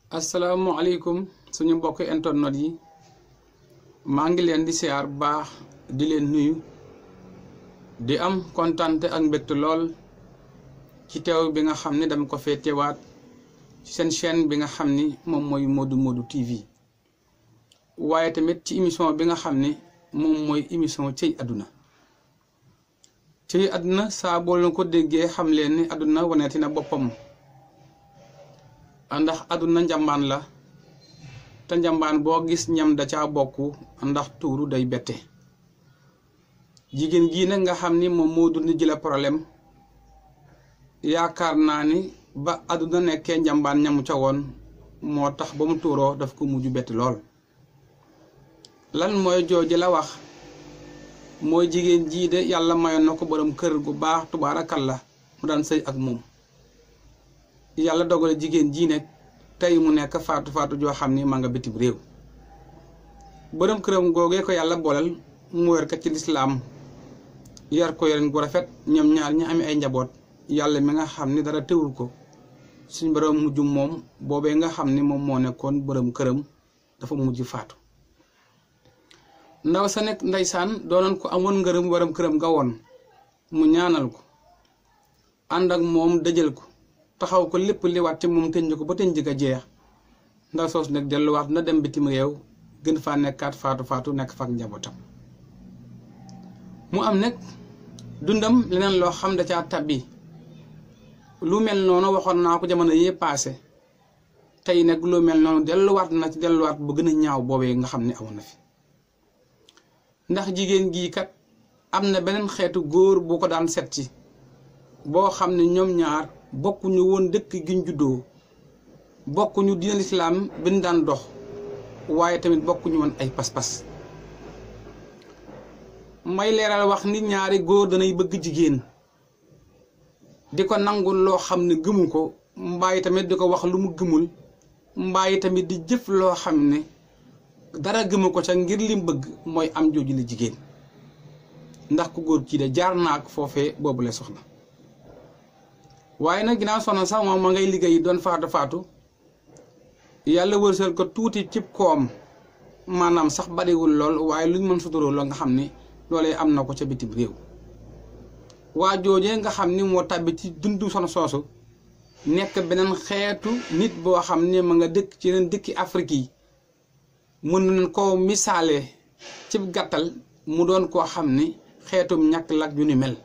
Assalamualaikum suñu mbokk internet yi maa ngi leen di siyaar baax di leen nuyu di am kontante ak mbégte lool ci teew bi nga xam ne dama ko fee teewaat ci seen chaîne bi nga xam ni moom mooy Modou Modou TV waaye tamit ci émission bi nga xam ne moom mooy émission Cey Aduna. Cey Aduna saa boo leen ko déggee xam leen ni aduna waneeti na boppam ndax aduna njambaan la te njambaan boo gis ñam da caa bokk ndax tuuru day bette jigéen jii nag nga xam ni moom moo dund ji la problème yaakaar naa ni ba aduna nekkee njambaan ñamu ca woon moo tax ba mu tuuroo daf ko mujj bett lool. lan mooy jooju la wax mooy jigéen jii de yàlla mayoon na ko borom kër gu baax tubaarakalla mu daan sëy ak moom yàlla dogale jigéen jii nekk tey mu nekk faatu joo xam ni ma nga bitim réew borom këram googee ko yàlla booleel mu wér ka ci lislaam yar ko yorin gu rafet ñoom ñaar ñi amee ay njaboot yàlla mi nga xam ni dara teewul ko suñ borom mujj moom boobee nga xam ni moom moo nekkoon borom këram dafa mujj faatu. ndaw sa nekk ndeysaan doonoon ko amoon ngërëm borom këram ga woon mu ñaanal ko ànd ak moom dëjël ko taxaw ko lépp liwaat ci moom tënj ko ba tënj ga jeex ndaw soos nag delluwaat na dem bitim réew gën faa nekkaat faatu nekk fa ak njabootam. mu am nag dundam leneen loo xam da caa tabbi lu mel noonu waxoon naa ko jamono yee paase tey nag lu mel noonu delluwaat na ci delluwaat bu gën a ñaaw boobee nga xam ne amoon na fi ndax jigéen gii kat am na beneen xeetu góor boo ko daan set ci boo xam ne ñoom ñaar bokkuñu woon dëkk giñ juddoo bokkuñu diina lislaam bi ñu daan dox waaye tamit bokkuñu woon ay pas-pas. may leeral wax ni ñaari góor danay bëgg jigéen di ko nangul loo xam ne gëmu ko mbaayi tamit di ko wax lu mu gëmul mbaayi tamit di jëf loo xam ne dara gëmu ko ca ngir lim bëgg mooy am jooju la jigéen ndax ku góor kii de jaar naa ak foofee boobu la soxna. waaye nag ginnaaw soxna sax moom ma ngay liggéey doon faatu yàlla wërsël ko tuuti cib koom maanaam sax bariwul lool waaye luñ mën suturoo la nga xam ni loolee am na ko ca bitim réew. waa joojee nga xam ni moo tàbbi ci dundu soxna soosu nekk beneen xeetu nit boo xam ne ma nga dëkk ci yeneen dëkki Afrique yi mën nañ koo misaale cib gàttal mu doon koo xam ni xeetum ñàkk lak yu ni mel.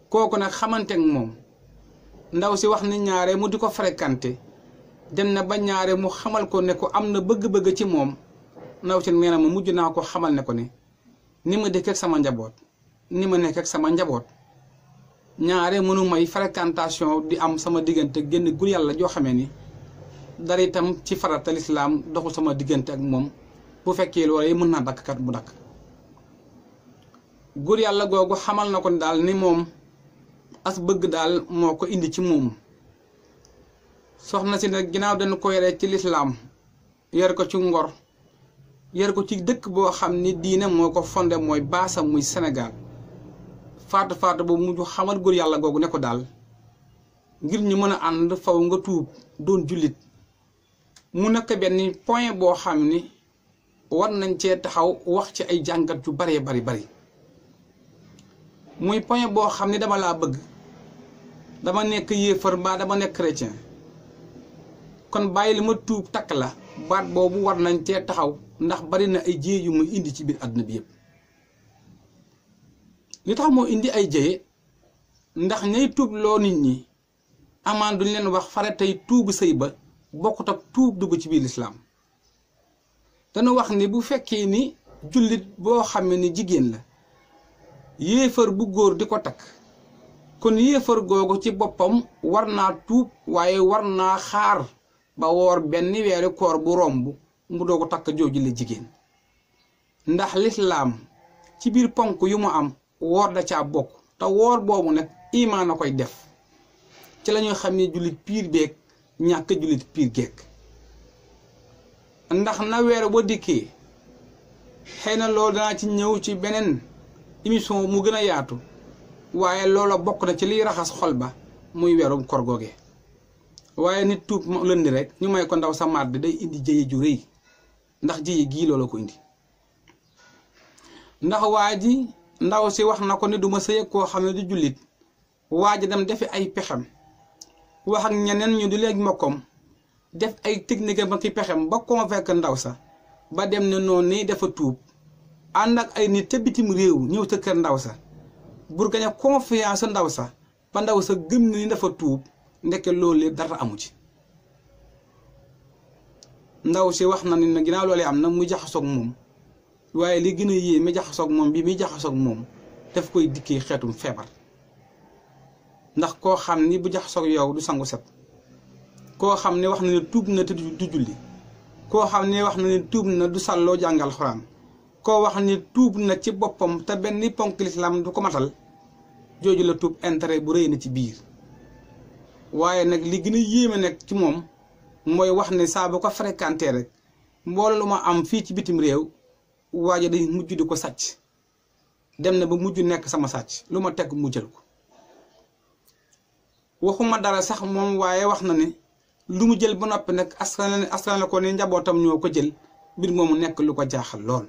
kooku nag xamante ak moom ndaw si wax ni ñaare mu di ko fréquenté dem na ba ñaare mu xamal ko ne ko am na bëgg-bëgg ci moom ndaw si nee na ma mujj naa ko xamal ne ko ne ni ma dëkk ak sama njaboot ni ma nekk ak sama njaboot ñaare mënu may fréquentation di am sama diggante génn gur yàlla joo xamee ni dara itam ci farata lislaam doxul sama diggante ak moom bu fekkee loolu mën naa dakk kat mu dakk. gur yàlla googu xamal na ko daal ni moom as bëgg daal moo ko indi ci moom. soxna si nag ginnaaw dañu ko yore ci lislaam yar ko ci ngor yar ko ci dëkk boo xam ni diine moo ko fondé mooy baasam muy Sénégal faatu boobu mujj xamal góor yàlla googu ne ko daal ngir ñu mën a ànd faw nga tuub doon jullit. mu nekk benn point boo xam ni war nañ cee taxaw wax ci ay jàngat yu baree bari muy point boo xam ni dama laa bëgg dama nekk yéefar mbaa dama nekk chrétien kon bàyyi li ma tuub takk la baat boobu war nañ cee taxaw ndax bari na ay jéye yu muy indi ci biir àdduna bi yëpp. li tax moo indi ay jéye ndax ñay tuub loo nit ñi amaan duñ leen wax faratay tuubu sëy ba bokkut ak tuub dugg ci biir lislaam. dañu wax ni bu fekkee ni jullit boo xam ni jigéen la yéefar bu góor di ko takk kon yéefar googu ci boppam war naa tuub waaye war naa xaar ba woor benn weeri koor bu romb mu doo ko takk jooju la jigéen ndax lislaam ci biir ponk yu mu am woor da caa bokk te woor boobu nag imaan a koy def ci la ñuy xam ne jullit piir beeg ñàkk jullit piir geek ndax na weer ba dikkee xëy na loolu danaa ci ñëw ci beneen émission mu gën a yaatu waaye loola bokk na ci liy raxas xol ba muy weerum koor googee waaye nit tuub lëndi rek ñu may ko ndaw sa màdd day indi jëye ju rëy ndax jëye gii loolu ko indi ndax waa ji ndaw si wax na ko ne duma sëy koo xam ne du jullit waa ji dem defi ay pexem wax ak ñeneen ñu di leen mokkom def ay technique ba ki pexem ba convaincre ndaw sa ba dem ne noonu nii dafa tuub ànd ak ay nit te bitim réew ñëw sa kër ndaw sa bur gañe confiance ndaw sa ba ndaw sa gëm ni dafa tuub ndeke loolu lépp dara amu ci ndaw si wax na ni na ginnaaw loolee am na mu jaxasoog moom waaye li gën a yéeme jaxasoog moom bi muy jaxasoog moom daf koy dikkee xeetum feebar ndax koo xam ni bu jaxasoog yow du sangu set koo xam ne wax na ne tuub na te du julli koo xam ne wax na ne tuub na du sàlloo jàngal xuraan koo wax ne tuub na ci boppam te benn ponk lislaam du ko matal jooju la tuub intérêt bu rëy na ci biir waaye nag li gën a yéeme nag ci moom mooy wax ne saa bu ko fréquenté rek mbooloo lu ma am fii ci bitim réew waaja day mujj di ko sàcc dem na ba mujj nekk sama sàcc lu ma teg mu jël ko waxuma dara sax moom waaye wax na ne lu mu jël ba noppi nag askan la ko ne njabootam ñoo ko jël mbir moomu nekk lu ko jaaxal lool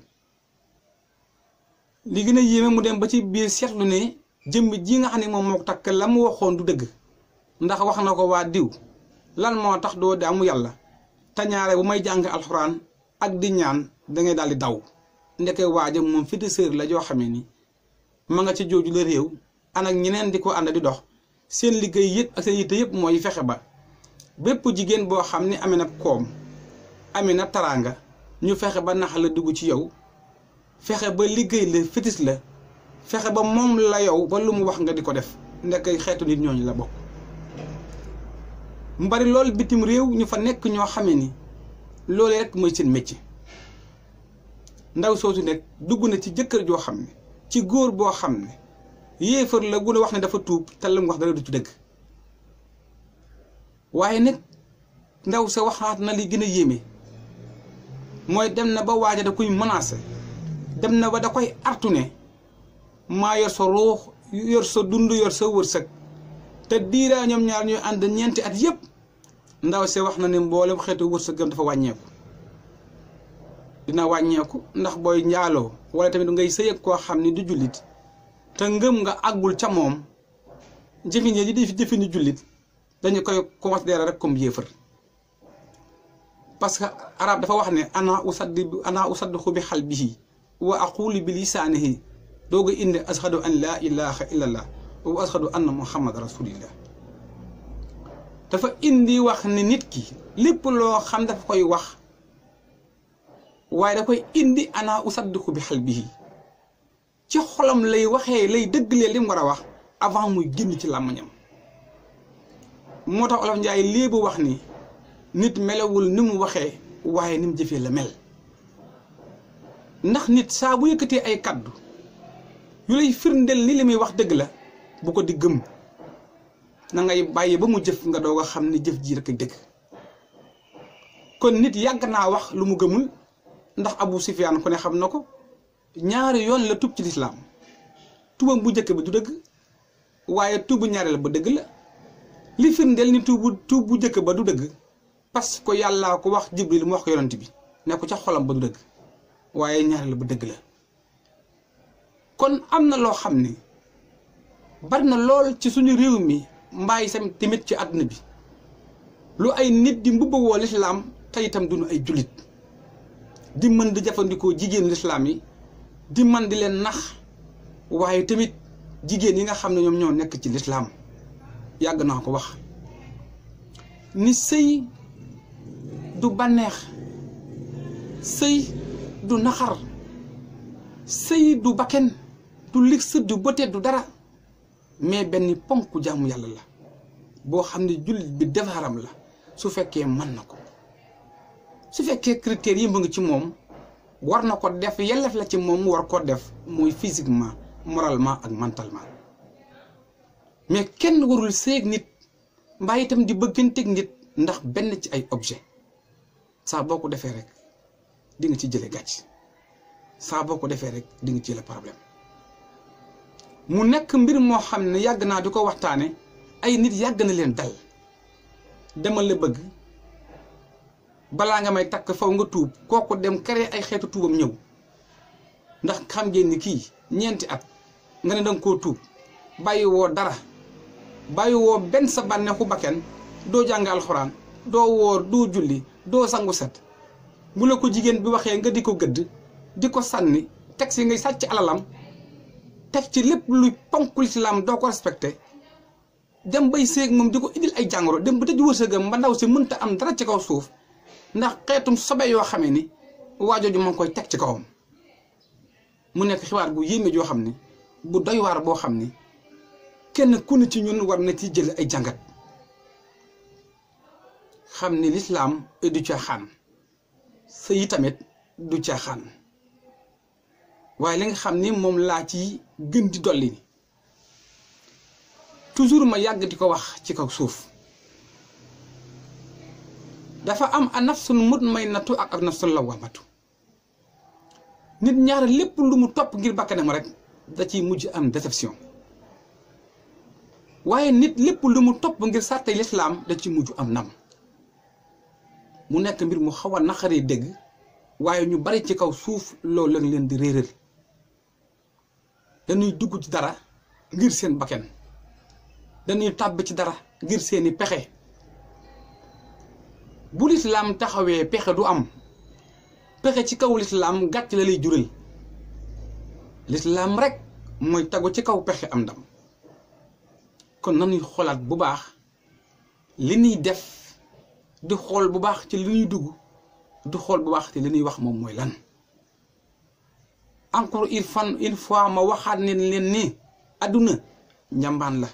li gën a yéeme mu dem ba ci biir seetlu ne jëmm ji nga xam ne moom moo ko takk la mu waxoon du dëgg ndax wax na ko waa diw lan moo tax doo di amu yàlla te ñaare bu may jàng alxuraan ak di ñaan dangay daal di daw ndeke waaja moom féticheur la joo xamee ni ma nga ci jooju la réew ànd ak ñeneen di ko ànd di dox seen liggéey yëpp ak seen yitte yëpp mooy fexe ba bépp jigéen boo xam ne amee na koom amee na taraanga ñu fexe ba nax la dugg ci yow fexe ba liggéey la fétiche la fexe ba moom la yow ba lu mu wax nga di ko def ndeke xeetu nit ñooñu la bokk mu bari loolu bitim réew ñu fa nekk ñoo xamee ni loolu rek mooy seen métier ndaw soosu nekk dugg na ci jëkkër joo xam ne ci góor boo xam ne yéefar la gën a wax ne dafa tuub te la mu wax dara du ci dëgg waaye nag ndaw sa waxaat na li gën a yéeme mooy dem na ba waaja da koy menacé dem na ba da koy artu ne maa yor sa ruux yor sa dund yor sa wërsëg te diiraa ñoom ñaar ñuy ànd ñeenti at yépp ndaw si wax na ne mboolem xeetu wërsëgam dafa wàññeeku dina wàññeeku ndax booy njaaloo wala tamit ngay sëy ak koo xam ne du jullit te ngëm nga àggul ca moom jëfin yi di jëfini jullit dañu koy considérer rek comme yéefar parce que arab dafa wax ne ana usaddiqu bi qalbihi wa aqulu bi lisaanihi dooga indi ashadu an laa ilaha illallah wa ashadu anna muhammad rasulillah dafa indi wax ne nit ki lépp loo xam dafa koy wax waaye da koy indi ana usaddiqu bi qalbihi ci xolam lay waxee lay dëggalee li mu war a wax avant muy génn ci làmmiñam moo tax olof njaay léebu wax ni nit melewul ni mu waxee waaye ni mu jëfee la mel ndax nit saa bu yëkkatee ay kaddu yu lay firndeel ni li muy wax dëgg la bu ko di gëm na ngay bàyyi ba mu jëf nga doog a xam ni jëf ji rek dëgg kon nit yàgg naa wax lu mu gëmul ndax Abu Sufyaan ku ne xam na ko ñaari yoon la tub ci lislaam tubam bu njëkk bi du dëgg waaye tubu ñaareel ba dëgg la li firndeel ni tuub bu njëkk ba du dëgg parce que yàllaa ko wax Jibril mu wax ko yonent bi ne ko ca xolam ba du dëgg waaye ñaareel ba dëgg la kon am na loo xam ne bari na lool ci suñu réew mi mbaay sam tamit ci àdduna bi lu ay nit di mbubba woo lislaam te itam duñu ay jullit di mën di jëfandikoo jigéen lislaam yi di man di leen nax waaye tamit jigéen yi nga xam ne ñoom ñoo nekk ci lislaam yàgg naa ko wax ni sëy du bànneex sëy du naxar sëy du bakken du ligg du bëte du dara mais benn ponk jaamu yàlla la boo xam ne jullit bi defaram la su fekkee mën na ko su fekkee critères yi mu ngi ci moom war na ko def yellef la ci moom mu war ko def mooy physiquement moralement ak mentalement mais kenn warul seeg nit mbaa itam di bëgganteeg nit ndax benn ci ay objet saa boo ko defee rek di nga ci jële gàcc saa boo ko defee rek di nga ci jële problème mu nekk mbir moo xam ne yàgg naa di ko waxtaane ay nit yàgg na leen dal demal la bëgg balaa nga may takk faw nga tuub kooku dem créer ay xeetu tuubam ñëw ndax xam ngeen ni kii ñeenti at nga ne danga koo tuub bàyyi woo dara bàyyi woo benn sa bànneexu bakken doo jàng alxuraan doo woor doo julli doo sangu set bu la ko jigéen bi waxee nga di ko gëdd di ko sànni teg si ngay sàcc alalam teg ci lépp luy ponk lislaam doo ko respecté dem bay séeg moom di ko indil ay jàngoro dem ba tëj wërsëgam ba ndaw si mënta am dara ci kaw suuf ndax xeetum sobe yoo xamee ni waajooju ma ngi koy teg ci kawam mu nekk xibaar bu yéeme joo xam ne bu doy waar boo xam ni kenn ku ne ci ñun war na ci jël ay jàngat xam ni lislaam du caaxaan sëy tamit du caaxaan waaye li nga xam ni moom laa ci gën di dolli ni toujours ma yàgg di ko wax ci kaw suuf dafa am a nafsul mutmainatu ak nafsul lawamatu nit ñaar lépp lu mu topp ngir bakkanam rek da ciy mujj am déception waaye nit lépp lu mu topp ngir sàrtay lislaam da ci mujj am nam mu nekk mbir mu xaw a naqaree dégg waaye ñu bari ci kaw suuf loolu lañ leen di réeral dañuy dugg ci dara ngir seen bakken dañuy tàbb ci dara ngir seeni pexe bu lislaam taxawee pexe du am pexe ci kaw lislaam gàcc la lay jural lislaam rek mooy tagu ci kaw pexe am ndam kon nañuy xoolaat bu baax li ñuy def di xool bu baax ci li ñuy dugg di xool bu baax ci li ñuy wax moom mooy lan encore une fois ma waxaat ne leen ni àdduna njambaan la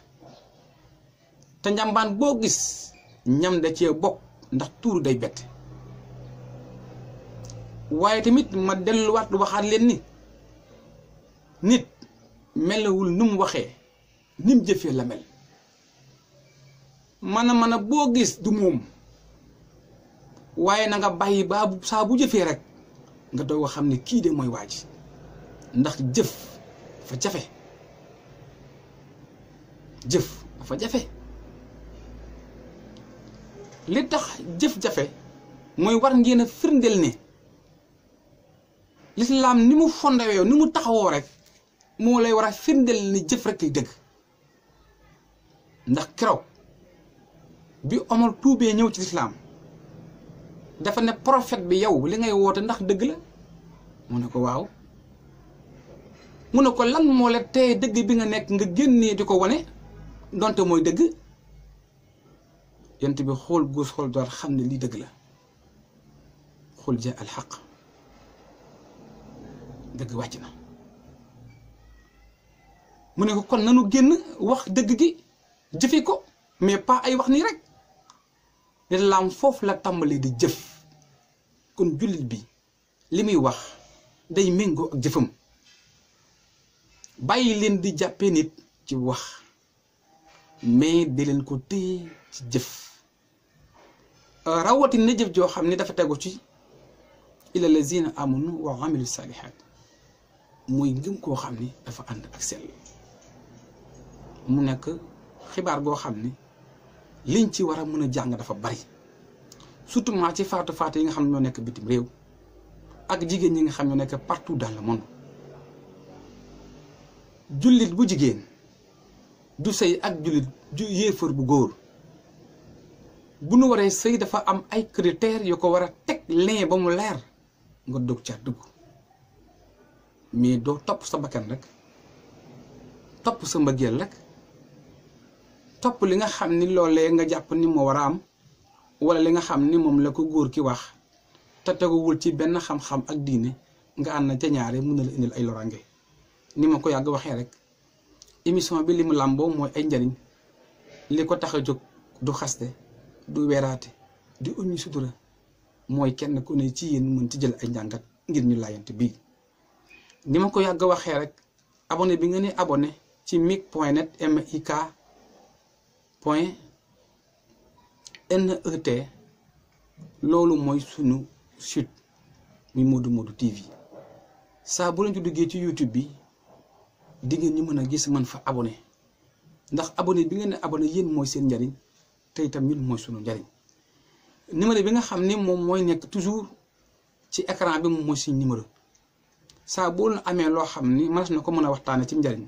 te njambaan boo gis ñam da cee bokk ndax tuuru day bette waaye tamit ma delluwaat waxaat leen ni nit melawul nu mu waxee ni mu jëfee la mel mën a boo gis du moom waaye na nga bàyyi ba saa bu jëfee rek nga doog a xam ne kii de mooy waa ji ndax jëf dafa jafe jëf dafa jafe li tax jëf jafe mooy war ngeen a firndeel ne lislaam ni mu fondewee ni mu taxawoo rek moo lay war a firndeel ni jëf rek ay dëgg ndax keroog bi Omar tuubee ñëw ci lislaam dafa ne prophète bi yow li ngay woote ndax dëgg la mu ne ko waaw mu ne ko lan moo la teye dëgg bi nga nekk nga génnee di ko wane donte mooy dëgg yent bi xool góos xool door xam ne lii dëgg la xool ja alxaq dëgg wàcc na mu ne ko kon nanu génn wax dëgg gi jëfe ko mais pas ay wax nii rek lislaam foofu la tàmbalee di jëf kon jullit bi li muy wax day méngoo ak jëfam bàyyi leen di jàppee nit ci wax mais di leen ko téye ci jëf rawatina jëf joo xam ne dafa tegu ci ila lazina amanu wa amilu salihat mooy ngëm koo xam ni dafa ànd ak sell mu nekk xibaar goo xam ni liñ ci war a mën a jàng dafa bari surtout maa ci faatu yi nga xam ne ñoo nekk bitim réew ak jigéen ñi nga xam ñoo nekk partout dans le monde jullit bu jigéen du sëy ak jullit ju yéefar bu góor bu nu waree sëy dafa am ay critères yu ko war a teg lien ba mu leer nga dog ca dugg mais doo topp sa bakkan rek topp sa mbëggeel rek topp li nga xam ni loolee nga jàpp ni moo war a am wala li nga xam ni moom la ko góor ki wax te teguwul ci benn xam-xam ak diine nga ànd na ca ñaare mën na la indil ay lorange ni ma ko yàgg waxee rek émission bi li mu làmboo mooy ay njariñ li ko tax a jóg du xaste du weeraate di uñu sutura mooy kenn ku ne ci yéen mën ci jël ay njàngat ngir ñu laayante bii ni ma ko yàgg waxee rek abonné bi nga ne abonné ci mik.net mik.net loolu mooy sunu site muy Modou Modou TV saa bu leen ci duggee ci YouTube bi di ngeen ñu mën a gis man fa abonné ndax abonné bi ngeen ne abonné yéen mooy seen njariñ te itam ñun mooy sunu njariñ numéro bi nga xam ni moom mooy nekk toujours ci écran bi moom mooy suñ numéro saa boo amee loo xam ni mënees na ko mën a waxtaane ci njariñ